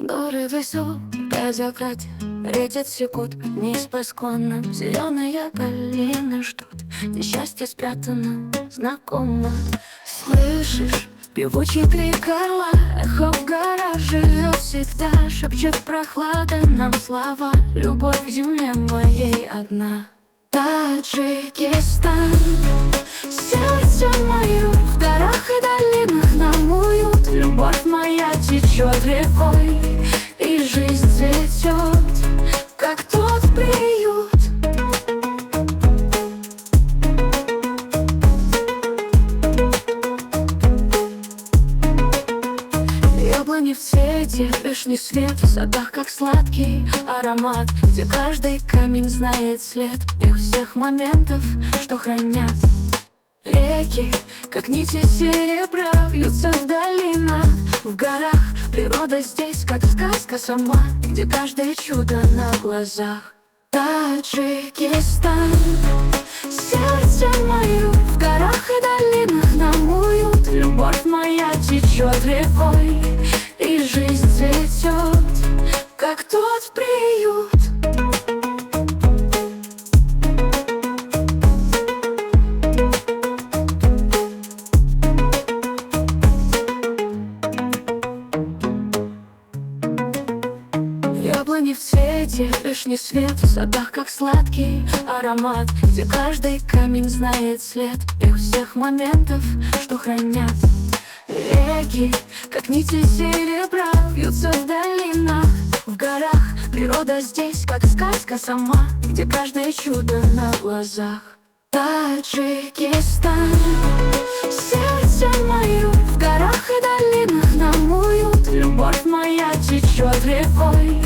Горы высокая закате, ветер секут вниз по склонам. Зеленые калины ждут, где счастье спрятано, знакомо. Слышишь певучий крик орла, эхо в горах живет всегда. Шепчет прохлада нам слова, любовь к земле моей одна. Таджикистан, сердце мое в горах и долинах нам уют. Любовь моя течет рекой, и жизнь цветет, как тот приют. Яблони в цвете, вишний свет, в садах как сладкий аромат, где каждый камень знает след тех всех моментов, что хранят. Реки, как нити серебра, вьются в долинах, в горах. Природа здесь, как сказка сама, где каждое чудо на глазах. Таджикистан, сердце мое в горах и долинах нам уют. Любовь моя течет рекой, и жизнь цветет, как тот приют. Яблони в цвете, вишний свет, в садах как сладкий аромат, где каждый камень знает след тех всех моментов, что хранят. Реки, как нити серебра, вьются в долинах, в горах. Природа здесь, как сказка сама, где каждое чудо на глазах. Таджикистан, сердце мое в горах и долинах нам уют. Любовь моя течет рекой,